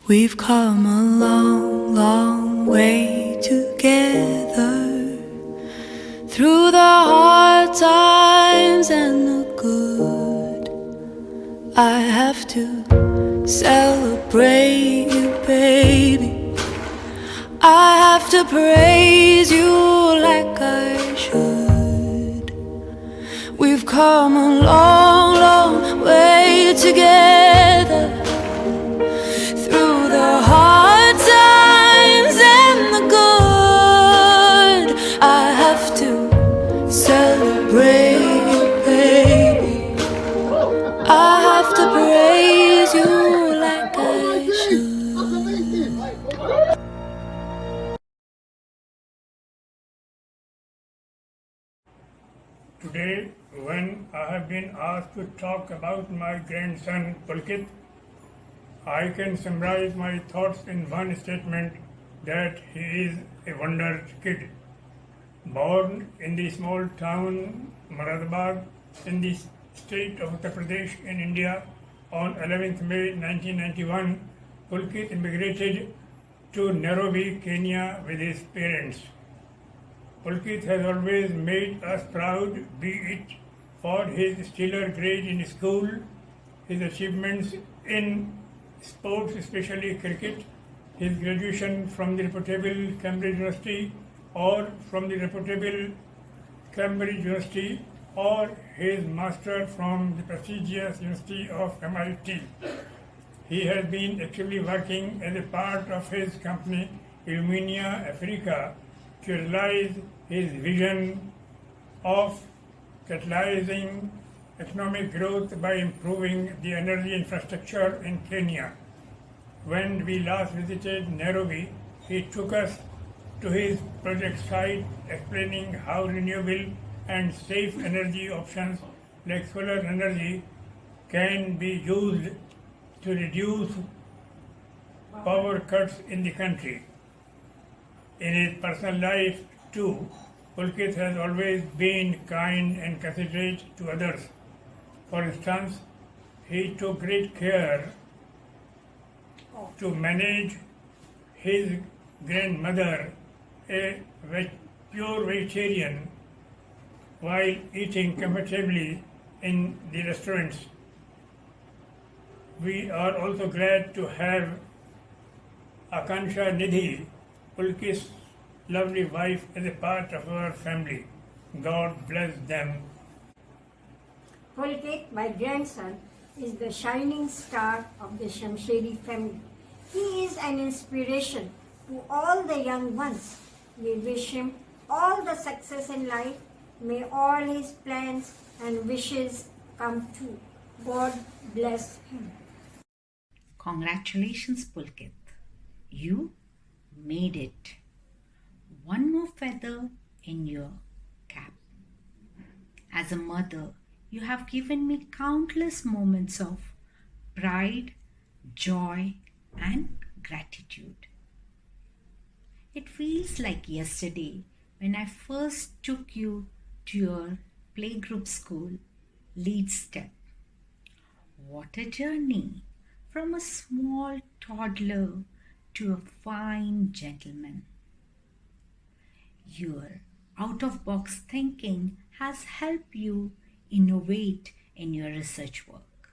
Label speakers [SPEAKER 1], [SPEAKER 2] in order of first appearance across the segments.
[SPEAKER 1] We've come a long, long way together, through the hard times and the good. I have to celebrate you, baby. I have to praise you like I should. We've come a long, long way together, through the hard times and the good. I have to celebrate you, baby. I have to praise you like I should.
[SPEAKER 2] Today, when I have been asked to talk about my grandson Pulkit, I can summarize my thoughts in one statement that he is a wonder kid. Born in the small town Moradabad in the state of Uttar Pradesh in India on 11th May 1991, Pulkit immigrated to Nairobi, Kenya with his parents. Pulkit has always made us proud, be it for his stellar grade in school, his achievements in sports, especially cricket, his graduation from the reputable Cambridge University or from the reputable Cambridge University, or his master from the prestigious University of MIT. He has been actively working as a part of his company Illumina Africa to realize his vision of catalyzing economic growth by improving the energy infrastructure in Kenya. When we last visited Nairobi, he took us to his project site, explaining how renewable and safe energy options like solar energy can be used to reduce power cuts in the country. In his personal life, too, Pulkit has always been kind and considerate to others. For instance, he took great care to manage his grandmother, a pure vegetarian, while eating comfortably in the restaurants. We are also glad to have Akansha Nidhi, Pulkit's lovely wife, as a part of our family. God bless them.
[SPEAKER 3] Pulkit, my grandson, is the shining star of the Shamsheri family. He is an inspiration to all the young ones. We wish him all the success in life. May all his plans and wishes come true. God bless him.
[SPEAKER 4] Congratulations, Pulkit. You made it. One more feather in your cap. As a mother, you have given me countless moments of pride, joy, and gratitude. It feels like yesterday when I first took you to your playgroup school, Lead Step. What a journey from a small toddler to a fine gentleman. Your out-of-box thinking has helped you innovate in your research work,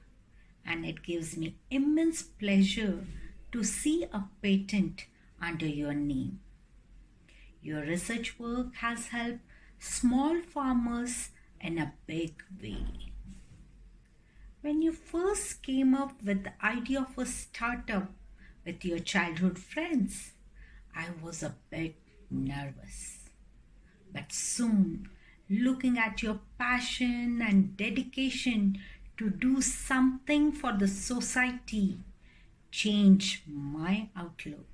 [SPEAKER 4] and it gives me immense pleasure to see a patent under your name. Your research work has helped small farmers in a big way. When you first came up with the idea of a startup with your childhood friends, I was a bit nervous. But soon, looking at your passion and dedication to do something for the society changed my outlook.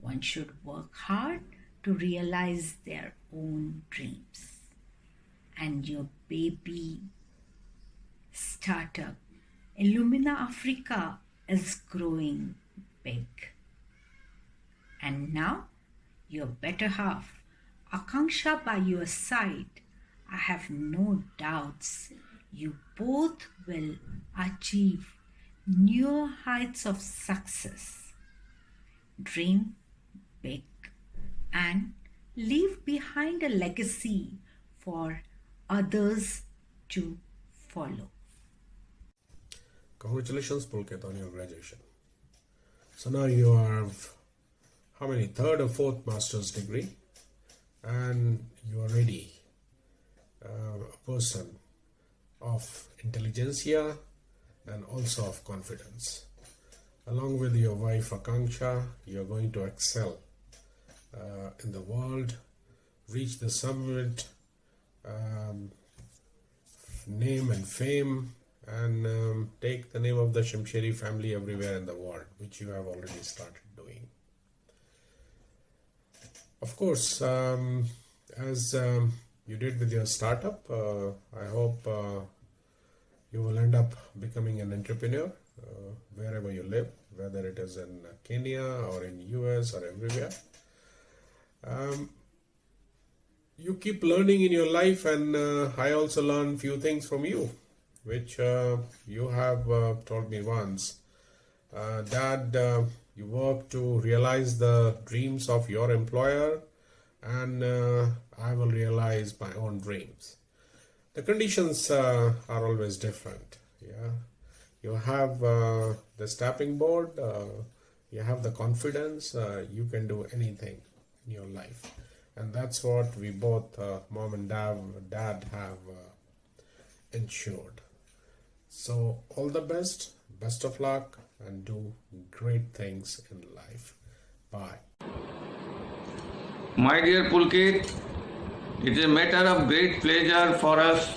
[SPEAKER 4] One should work hard to realize their own dreams. And your baby startup, Illumina Africa, is growing big. And now, your better half, Akanksha, by your side, I have no doubts you both will achieve new heights of success. Dream big and leave behind a legacy for others to follow.
[SPEAKER 5] Congratulations, Pulkit, on your graduation. So now you have how many? Third or fourth master's degree, and you are ready, a person of intelligentsia and also of confidence. Along with your wife Akanksha, you are going to excel in the world, reach the summit, name and fame, and take the name of the Shamsheri family everywhere in the world, which you have already started doing. Of course, as you did with your startup, I hope you will end up becoming an entrepreneur wherever you live, whether it is in Kenya or in US or everywhere. You keep learning in your life, and I also learned few things from you, which you have told me once. Dad, you work to realize the dreams of your employer, and I will realize my own dreams. The conditions are always different. Yeah, you have the stepping board, you have the confidence, you can do anything in your life, and that's what we both, mom and dad have ensured. So all the best of luck, and do great things in life. Bye.
[SPEAKER 6] My dear Pulkit, it is a matter of great pleasure for us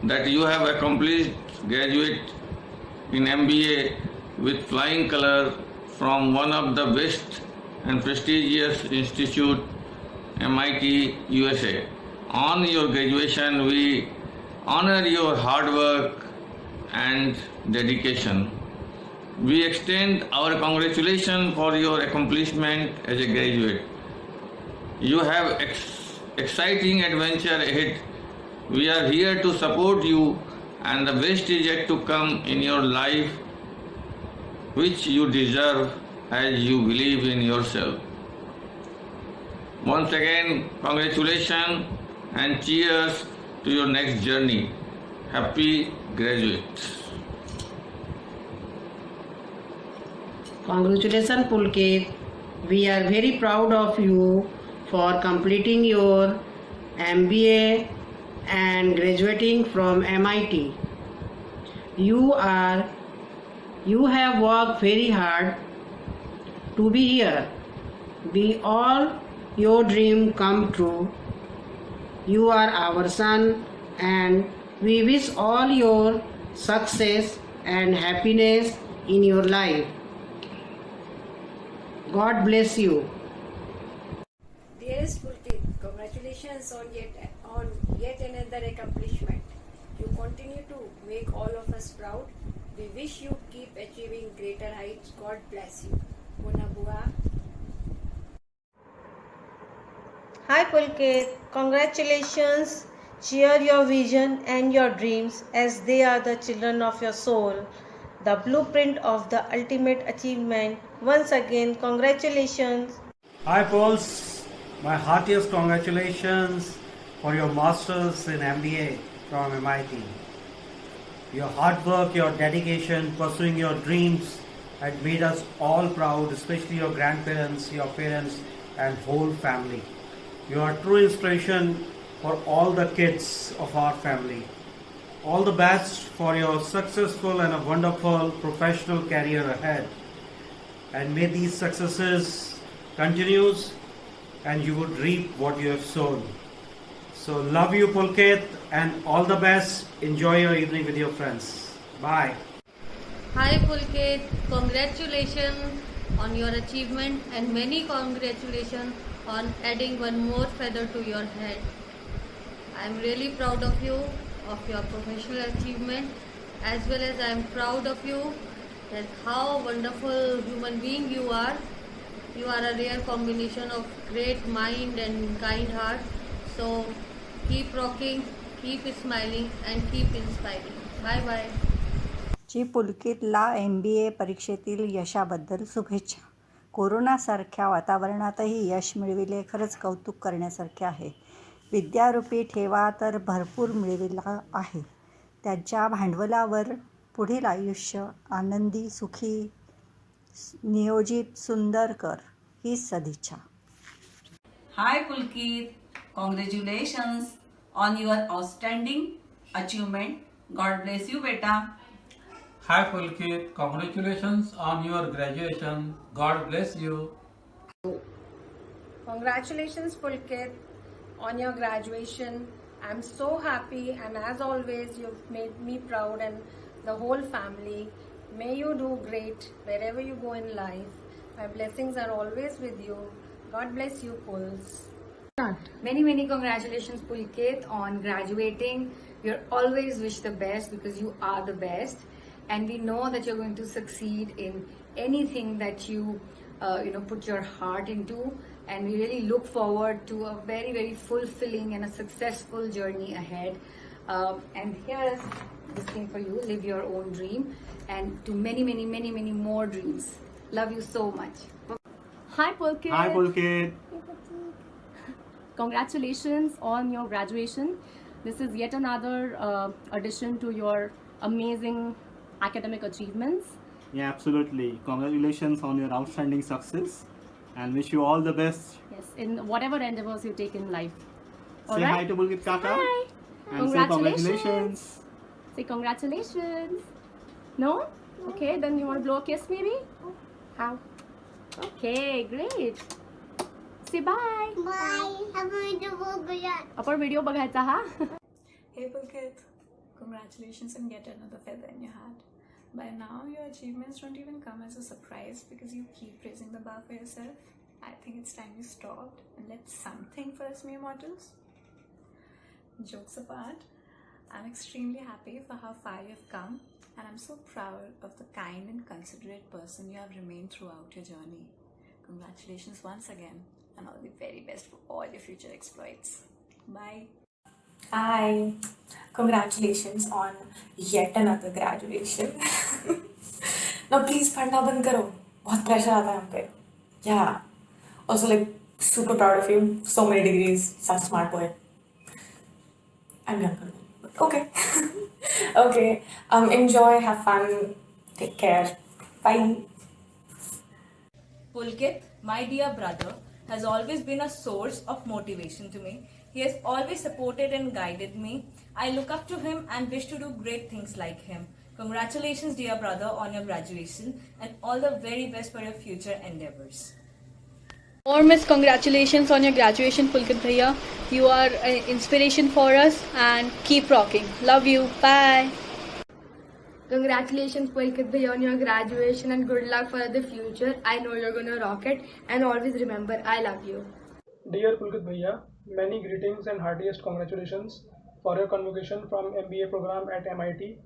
[SPEAKER 6] that you have accomplished graduate in MBA with flying color from one of the best and prestigious institute, MIT, USA. On your graduation, we honor your hard work and dedication. We extend our congratulations for your accomplishment as a graduate. You have exciting adventure ahead. We are here to support you, and the best is yet to come in your life, which you deserve as you believe in yourself. Once again, congratulations and cheers to your next journey. Happy graduates.
[SPEAKER 7] Congratulations, Pulkit. We are very proud of you for completing your MBA and graduating from MIT. You have worked very hard to be here. Be all your dream come true. You are our son, and we wish all your success and happiness in your life. God bless you.
[SPEAKER 8] Dearest Pulkit, congratulations on yet another accomplishment. You continue to make all of us proud. We wish you keep achieving greater heights. God bless you. Munabua.
[SPEAKER 9] Hi Pulkit, congratulations. Cheer your vision and your dreams, as they are the children of your soul, the blueprint of the ultimate achievement. Once again, congratulations.
[SPEAKER 10] Hi Pauls, my heartiest congratulations for your Masters in MBA from MIT. Your hard work, your dedication, pursuing your dreams had made us all proud, especially your grandparents, your parents, and whole family. You are true inspiration for all the kids of our family. All the best for your successful and a wonderful professional career ahead. And may these successes continue, and you would reap what you have sown. So love you, Pulkit, and all the best. Enjoy your evening with your friends. Bye.
[SPEAKER 11] Hi Pulkit, congratulations on your achievement, and many congratulations on adding one more feather to your head. I am really proud of you, of your professional achievement, as well as I am proud of you that how wonderful human being you are. You are a rare combination of great mind and kind heart. So keep rocking, keep smiling, and keep inspiring. Bye bye.
[SPEAKER 12] Ji पुलकितला MBA परीक्षेतील यशाबद्दल शुभेच्छा. कोरोनासारख्या वातावरणातही यश मिळविले खरंच कौतुक करण्यासारखे आहे. विद्यारूपी ठेवा तर भरपूर मिळविला आहे. त्यांच्या भांडवलावर पुढील आयुष्य आनंदी, सुखी, नियोजित, सुंदर कर हीच सदिच्छा.
[SPEAKER 13] Hi Pulkit, congratulations on your outstanding achievement. God bless you, beta.
[SPEAKER 14] Hi Pulkit, congratulations on your graduation. God bless you.
[SPEAKER 8] Congratulations, Pulkit, on your graduation. I'm so happy, and as always, you've made me proud and the whole family. May you do great wherever you go in life. My blessings are always with you. God bless you, Puls.
[SPEAKER 15] Many congratulations, Pulkit, on graduating. You're always wish the best because you are the best, and we know that you're going to succeed in anything that you put your heart into. And we really look forward to a very fulfilling and a successful journey ahead. And here's this thing for you: live your own dream and do many more dreams. Love you so much.
[SPEAKER 16] Hi Pulkit.
[SPEAKER 17] Hi Pulkit.
[SPEAKER 16] Congratulations on your graduation. This is yet another addition to your amazing academic achievements.
[SPEAKER 17] Yeah, absolutely. Congratulations on your outstanding success and wish you all the best.
[SPEAKER 16] Yes, in whatever endeavors you take in life.
[SPEAKER 17] Say hi to Pulkit Kaka.
[SPEAKER 16] Hi.
[SPEAKER 17] And say congratulations.
[SPEAKER 16] Say congratulations. No? Okay, then you want to blow a kiss maybe? How? Okay, great. Say bye.
[SPEAKER 18] Bye.
[SPEAKER 16] Upper video बघायचा हा.
[SPEAKER 18] Hey Pulkit, congratulations on yet another feather in your hat. By now, your achievements don't even come as a surprise because you keep raising the bar for yourself. I think it's time you stopped and left something for us mere mortals. Jokes apart, I'm extremely happy for how far you've come, and I'm so proud of the kind and considerate person you have remained throughout your journey. Congratulations once again, and all the very best for all your future exploits. Bye.
[SPEAKER 19] Hi, congratulations on yet another graduation. Now please पढ़ना बंद करो, बहुत pressure आता है हम पे. Yeah, also like super proud of you. So many degrees, such smart boy. I'm younger, but okay. Okay, enjoy, have fun, take care. Bye.
[SPEAKER 20] Pulkit, my dear brother, has always been a source of motivation to me. He has always supported and guided me. I look up to him and wish to do great things like him. Congratulations, dear brother, on your graduation and all the very best for your future endeavors.
[SPEAKER 11] Enormous congratulations on your graduation, Pulkit Bhaiya. You are an inspiration for us and keep rocking. Love you. Bye.
[SPEAKER 21] Congratulations, Pulkit Bhaiya, on your graduation and good luck for the future. I know you're gonna rock it, and always remember, I love you.
[SPEAKER 22] Dear Pulkit Bhaiya, many greetings and heartiest congratulations for your convocation from MBA program at MIT.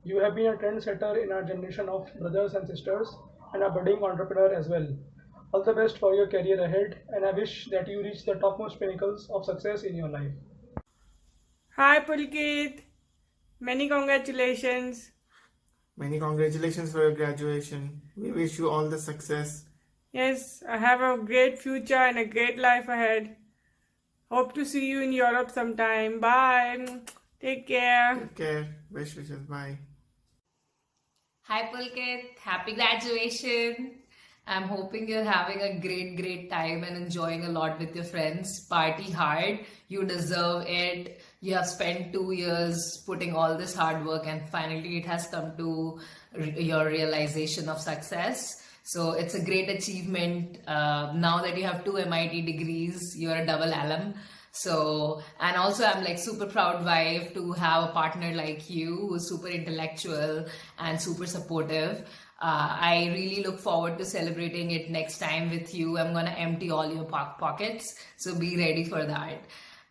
[SPEAKER 22] You have been a trendsetter in our generation of brothers and sisters and a budding entrepreneur as well. All the best for your career ahead, and I wish that you reach the topmost pinnacles of success in your life.
[SPEAKER 23] Hi Pulkit, many congratulations.
[SPEAKER 24] Many congratulations for your graduation. We wish you all the success.
[SPEAKER 23] Yes, I have a great future and a great life ahead. Hope to see you in Europe sometime. Bye. Take care.
[SPEAKER 24] Take care. Best wishes. Bye.
[SPEAKER 25] Hi Pulkit, happy graduation. I'm hoping you're having a great time and enjoying a lot with your friends. Party hard. You deserve it. You have spent 2 years putting all this hard work, and finally it has come to your realization of success. So it's a great achievement. Now that you have 2 MIT degrees, you're a double alum. So, and also I'm like super proud wife to have a partner like you who's super intellectual and super supportive. I really look forward to celebrating it next time with you. I'm gonna empty all your pockets, so be ready for that.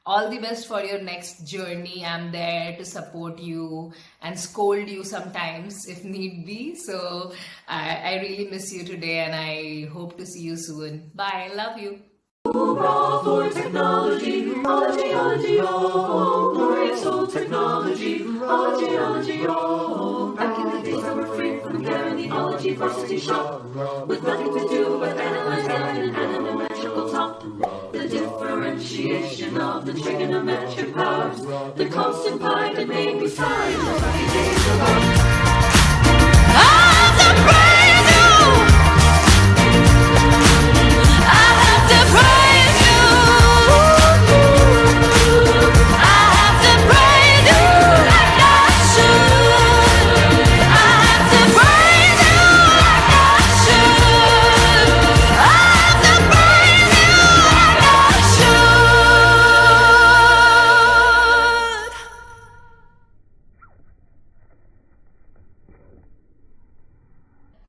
[SPEAKER 25] All the best for your next journey. I'm there to support you and scold you sometimes if need be. So I really miss you today, and I hope to see you soon. Bye. Love you.
[SPEAKER 1] Hoorah for technology, ology, oh, glorious old technology, ology, oh. Back in the days I were free from there in the ology varsity shop, with nothing to do but analyze an animatrical top. The differentiation of the trigonometric powers, the constant pi that made me sigh, those happy days of old.